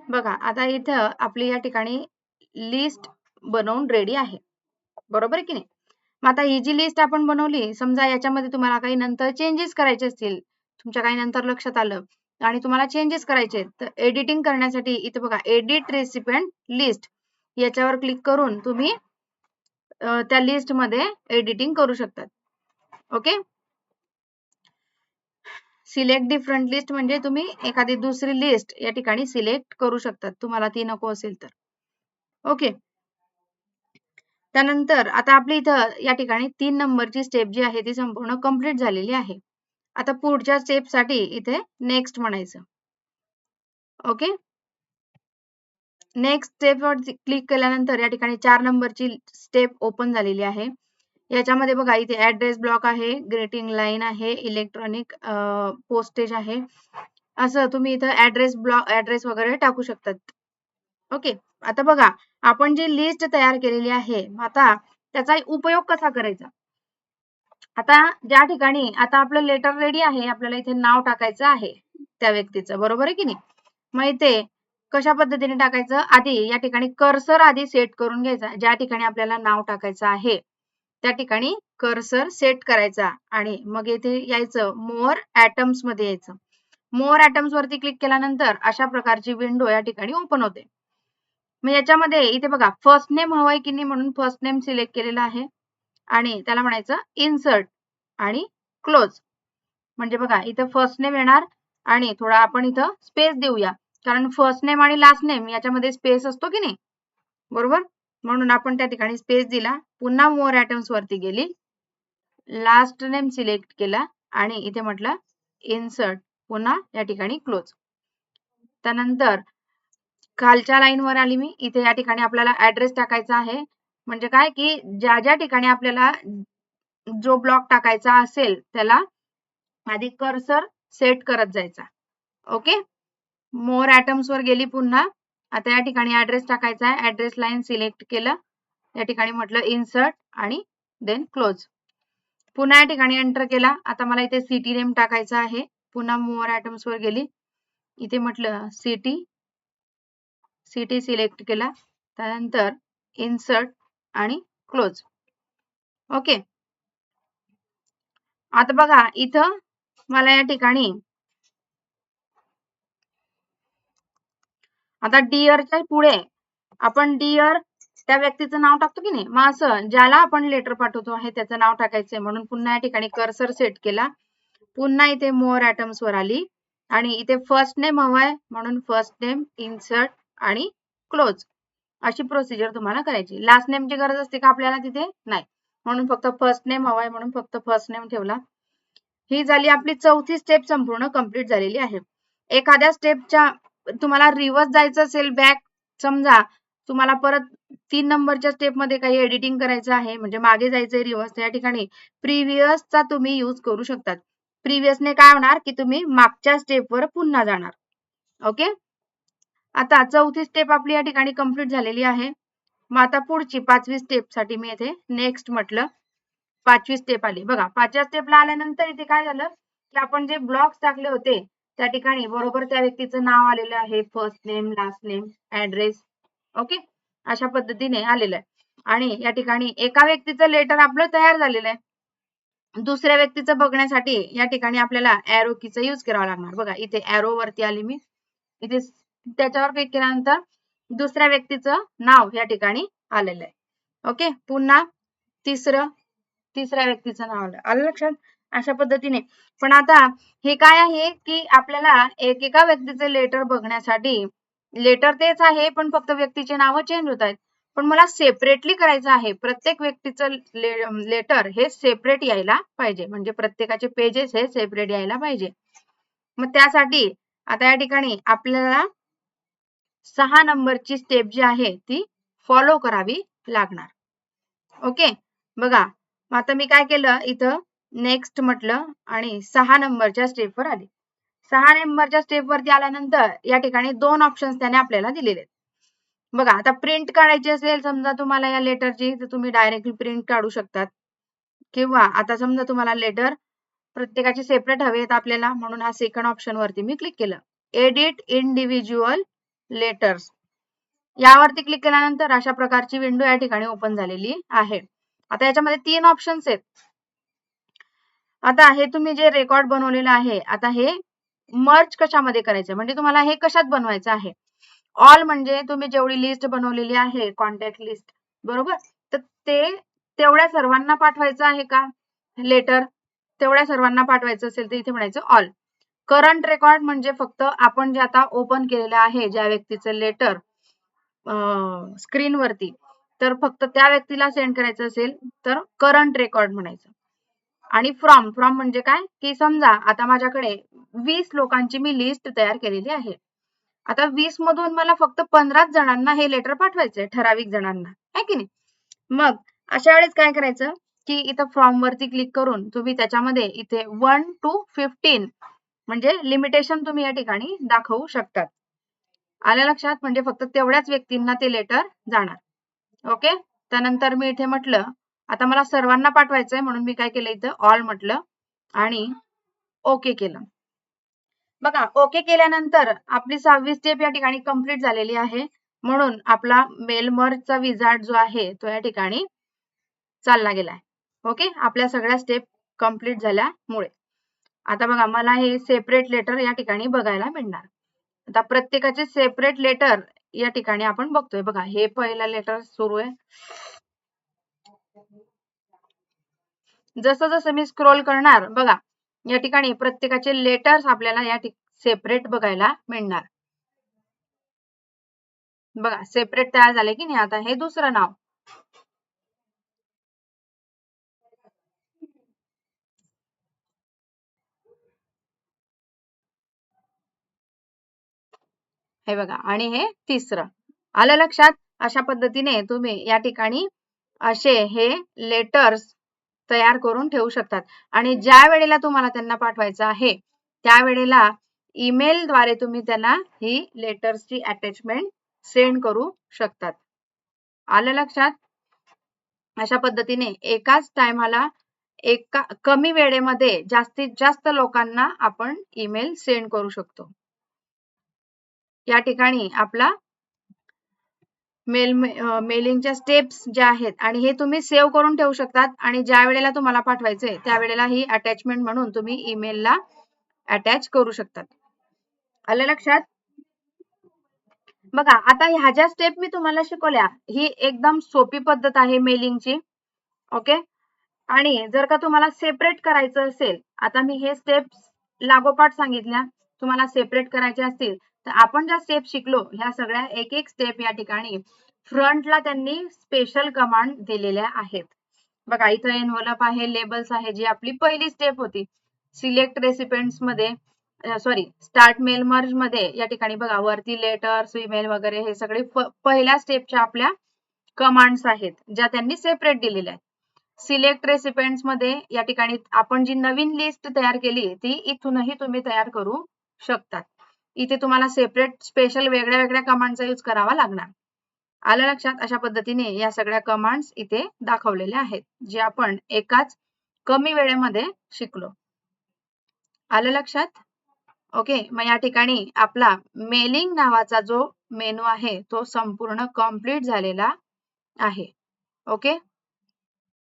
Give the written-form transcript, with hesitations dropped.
बघा आता इथं आपली या ठिकाणी लिस्ट बनवून रेडी आहे, बरोबर आहे की नाही? मग आता ही जी लिस्ट आपण बनवली, समजा याच्यामध्ये तुम्हाला काही नंतर चेंजेस करायचे असतील, तुमच्या काही नंतर लक्षात आलं आणि तुम्हाला चेंजेस करायचे आहेत, तर एडिटिंग करण्यासाठी इथे बघा एडिट रेसिपियंट लिस्ट याच्यावर क्लिक करून तुम्ही त्या लिस्टमध्ये एडिटिंग करू शकतात. ओके. सिलेक्ट डिफरंट लिस्ट म्हणजे तुम्ही एखादी दुसरी लिस्ट या ठिकाणी सिलेक्ट करू शकतात, तुम्हाला ती नको असेल तर. ओके. त्यानंतर आता आपली इथं या ठिकाणी 3 नंबरची स्टेप जी आहे ती संपूर्ण कंप्लीट झालेली आहे. आता पुढच्या स्टेपसाठी इथे नेक्स्ट म्हणायचं. ओके. नेक्स्ट स्टेपवर क्लिक केल्यानंतर या ठिकाणी 4 नंबरची स्टेप ओपन झालेली आहे. याच्यामध्ये बघा इथे ऍड्रेस ब्लॉक आहे, ग्रीटिंग लाईन आहे, इलेक्ट्रॉनिक पोस्टेज आहे. असं तुम्ही इथं ऍड्रेस वगैरे टाकू शकतात. ओके. आता बघा आपण जी लिस्ट तयार केलेली आहे, आता त्याचा उपयोग कसा करायचा? आता ज्या ठिकाणी आता आपलं लेटर रेडी आहे, आपल्याला इथे नाव टाकायचं आहे त्या व्यक्तीचं, बरोबर आहे की नाही? मग इथे कशा पद्धतीने टाकायचं? आधी या ठिकाणी कर्सर आधी सेट करून घ्यायचा. ज्या ठिकाणी आपल्याला नाव टाकायचं आहे त्या ठिकाणी कर्सर सेट करायचा आणि मग इथे यायचं मोर ऍटम्स मध्ये यायचं. मोर ऍटम्स वरती क्लिक केल्यानंतर अशा प्रकारची विंडो या ठिकाणी ओपन होते. मग याच्यामध्ये इथे बघा फर्स्ट नेम हवंय की नाही म्हणून फर्स्ट नेम सिलेक्ट केलेला आहे आणि त्याला म्हणायचं इन्सर्ट आणि क्लोज. म्हणजे बघा इथं फर्स्ट नेम येणार आणि थोडा आपण इथं स्पेस देऊया, कारण फर्स्ट नेम आणि लास्ट नेम याच्यामध्ये स्पेस असतो की नाही, बरोबर? म्हणून आपण त्या ठिकाणी स्पेस दिला. पुन्हा मोर ऍटम्स वरती गेली, लास्ट नेम सिलेक्ट केला आणि इथे म्हटलं इन्सर्ट, पुन्हा या ठिकाणी क्लोज. त्यानंतर खालच्या लाईनवर आली मी, इथे या ठिकाणी आपल्याला ऍड्रेस टाकायचा आहे. म्हणजे काय की ज्या ज्या ठिकाणी आपल्याला जो ब्लॉक टाकायचा असेल त्याला आधी कर्सर सेट करत जायचा. ओके. मोर ऍटम्स वर गेली पुन्हा. आता या ठिकाणी ऍड्रेस टाकायचा आहे, ऍड्रेस लाईन सिलेक्ट केलं, या ठिकाणी म्हटलं इन्सर्ट आणि देन क्लोज. पुन्हा या ठिकाणी एंटर केला. आता मला इथे सिटी नेम टाकायचा आहे. पुन्हा मोर ऍटम्स वर गेली, इथे म्हटलं सिटी सिलेक्ट केला, त्यानंतर इन्सर्ट आणि क्लोज. ओके. आता बघा इथं मला या ठिकाणी आता डिअरच्या पुढे आपण डिअर त्या व्यक्तीचं नाव टाकतो की नाही, मग असं ज्याला आपण लेटर पाठवतो आहे त्याचं नाव टाकायचंय म्हणून पुन्हा या ठिकाणी कर्सर सेट केला. पुन्हा इथे मोर ऍटम्स वर आली आणि इथे फर्स्ट नेम हवाय म्हणून फर्स्ट नेम इन्सर्ट आणि क्लोज. अशी प्रोसिजर तुम्हाला करायची. लास्ट नेमची गरज असते का आपल्याला तिथे? नाही, म्हणून फक्त फर्स्ट नेम हवाय म्हणून फक्त फर्स्ट नेम ठेवला. ही झाली आपली चौथी स्टेप संपूर्ण कंप्लीट झालेली आहे. एखाद्या स्टेपच्या तुम्हाला रिव्हर्स जायचं असेल बॅक, समजा तुम्हाला परत 3 नंबरच्या स्टेपमध्ये काही एडिटिंग करायचं आहे म्हणजे मागे जायचंय रिव्हर्स, त्या ठिकाणी प्रिव्हियसचा तुम्ही यूज करू शकतात. प्रिव्हियसने काय होणार की तुम्ही मागच्या स्टेपवर पुन्हा जाणार. ओके. आता चौथी स्टेप आपली या ठिकाणी कंप्लीट झालेली आहे. मग आता पुढची 5वी स्टेप साठी मी इथे नेक्स्ट म्हटलं. 5वी स्टेप आली. बघा 5व्या स्टेपला आल्यानंतर इथे काय झालं की आपण जे ब्लॉक्स टाकले होते त्या ठिकाणी बरोबर त्या व्यक्तीचं नाव आलेलं आहे, first name, last name, address. Okay. अशा पद्धतीने आलेलं आहे आणि या ठिकाणी एका व्यक्तीचं लेटर आपलं तयार झालेलं आहे. दुसऱ्या व्यक्तीचं बघण्यासाठी या ठिकाणी आपल्याला ऍरो कीचा यूज करावा लागणार. बघा इथे ऍरो वरती आली मी, इथे त्याच्यावर क्लिक केल्यानंतर दुसऱ्या व्यक्तीचं नाव या ठिकाणी आलेलं आहे. ओके. पुन्हा तिसऱ्या व्यक्तीचं नाव आलं लक्षात, अशा पद्धतीने. पण आता हे काय आहे की आपल्याला एकेका व्यक्तीचे लेटर बघण्यासाठी लेटर तेच आहे पण फक्त व्यक्तीचे नाव चेंज होत आहेत. पण मला सेपरेटली करायचं आहे, प्रत्येक व्यक्तीचं लेटर हे सेपरेट यायला पाहिजे, म्हणजे प्रत्येकाचे पेजेस हे सेपरेट यायला पाहिजे. मग त्यासाठी आता या ठिकाणी आपल्याला 6 नंबरची स्टेप जी आहे ती फॉलो करावी लागणार. ओके. बघा आता मी काय केलं, इथं नेक्स्ट म्हटलं आणि 6 नंबरच्या स्टेपवर आले. 6 नंबरच्या स्टेपवरती आल्यानंतर या ठिकाणी 2 ऑप्शन्स त्याने आपल्याला दिलेले आहेत. बघा आता प्रिंट काढायची असेल समजा तुम्हाला या लेटरची, तर तुम्ही डायरेक्टली प्रिंट काढू शकतात. किंवा आता समजा तुम्हाला लेटर प्रत्येकाचे सेपरेट हवे आहेत आपल्याला, म्हणून हा सेकंड ऑप्शन वरती मी क्लिक केलं. एडिट इंडिव्हिज्युअल लेटर्स यावरती क्लिक केल्यानंतर अशा प्रकारची विंडो या ठिकाणी ओपन झालेली आहे. आता याच्यामध्ये 3 ऑप्शन्स आहेत. आता हे तुम्ही जे रेकॉर्ड बनवलेलं आहे, आता हे मर्ज कशामध्ये करायचं म्हणजे तुम्हाला हे कशात बनवायचं आहे. ऑल म्हणजे तुम्ही जेवढी लिस्ट बनवलेली आहे कॉन्टॅक्ट लिस्ट, बरोबर, तर ते तेवढ्या सर्वांना पाठवायचं आहे का लेटर, तेवढ्या सर्वांना पाठवायचं असेल तर इथे म्हणायचं ऑल. करंट रेकॉर्ड म्हणजे फक्त आपण जे आता ओपन केलेलं आहे ज्या व्यक्तीचं लेटर स्क्रीनवरती, तर फक्त त्या व्यक्तीला सेंड करायचं असेल तर करंट रेकॉर्ड म्हणायचं. आणि फ्रॉम म्हणजे काय की समजा आता माझ्याकडे 20 लोकांची मी लिस्ट तयार केलेली आहे. आता 20 मधून मला फक्त 15 जणांना हे लेटर पाठवायचंय, ठराविक जणांना, आहे की नाही. मग अशा वेळेस काय करायचं की इथं फ्रॉम वरती क्लिक करून तुम्ही त्याच्यामध्ये इथे 1 to 15 म्हणजे लिमिटेशन तुम्ही या ठिकाणी दाखवू शकतात. आलं लक्षात, म्हणजे फक्त तेवढ्याच व्यक्तींना ते लेटर जाणार. ओके, त्यानंतर मी इथे म्हटलं आता मला सर्वांना पाठवायचंय म्हणून मी काय केलं इथं ऑल म्हटलं आणि ओके केलं. बघा ओके केल्यानंतर आपली 6वी स्टेप या ठिकाणी कंप्लीट झालेली आहे. म्हणून आपला मेल मर्जचा विझार्ड जो आहे तो या ठिकाणी चालला गेलाय. ओके, आपल्या सगळ्या स्टेप कंप्लीट झाल्यामुळे आता बघा मला हे सेपरेट लेटर या ठिकाणी बघायला मिळणार. आता प्रत्येकाचे सेपरेट लेटर या ठिकाणी आपण बघतोय. बघा हे पहिला लेटर सुरू आहे. जसं जसं मी स्क्रोल करणार बघा या ठिकाणी प्रत्येकाचे लेटर्स आपल्याला या सेपरेट बघायला मिळणार. बघा सेपरेट तयार झाले की नाही. आता हे दुसरं नाव, हे बघा, आणि हे तिसरं. आलं लक्षात. अशा पद्धतीने तुम्ही या ठिकाणी असे हे लेटर्स तयार करून ठेवू शकतात. आणि ज्या वेळेला तुम्हाला त्यांना पाठवायचं आहे त्यावेळेला ईमेलद्वारे तुम्ही त्यांना ही लेटर्सची अटॅचमेंट सेंड करू शकतात. आलं लक्षात. अशा पद्धतीने एकाच टायमाला कमी वेळेमध्ये जास्तीत जास्त लोकांना आपण ईमेल सेंड करू शकतो. या ठिकाणी आपला मेलिंगच्या स्टेप्स ज्या आहेत आणि हे तुम्ही सेव्ह करून ठेवू शकतात आणि ज्या वेळेला तुम्हाला पाठवायचंय त्यावेळेला ही अटॅचमेंट म्हणून तुम्ही ईमेलला अटॅच करू शकतात. आलं लक्षात. बघा आता ह्या ज्या स्टेप मी तुम्हाला शिकवल्या ही एकदम सोपी पद्धत आहे मेलिंगची. ओके, आणि जर का तुम्हाला सेपरेट करायचं असेल, आता मी हे स्टेप्स लागोपाठ सांगितल्या, तुम्हाला सेपरेट करायचे असतील तर आपण ज्या स्टेप शिकलो ह्या सगळ्या एक एक स्टेप या ठिकाणी फ्रंटला त्यांनी स्पेशल कमांड दिलेल्या आहेत. बघा इथं एनव्हलप आहे, लेबल्स आहे, जी आपली पहिली स्टेप होती. सिलेक्ट रेसिपियंट्स मध्ये स्टार्ट मेल मर्ज मध्ये या ठिकाणी बघा वरती लेटर्स, ईमेल वगैरे हे सगळे पहिल्या स्टेपच्या आपल्या कमांड्स आहेत ज्या त्यांनी सेपरेट दिलेल्या आहेत. सिलेक्ट रेसिपियंट्स मध्ये या ठिकाणी आपण जी नवीन लिस्ट तयार केली ती इथूनही तुम्ही तयार करू शकतात. इथे तुम्हाला सेपरेट स्पेशल वेगळ्या वेगळ्या कमांडचा यूज करावा लागणार. आलं लक्षात. अशा पद्धतीने या सगळ्या कमांड्स इथे दाखवलेल्या आहेत जे आपण एकाच कमी वेळेमध्ये शिकलो. आलं लक्षात. ओके, मग या ठिकाणी आपला मेलिंग नावाचा जो मेनू आहे तो संपूर्ण कंप्लीट झालेला आहे. ओके.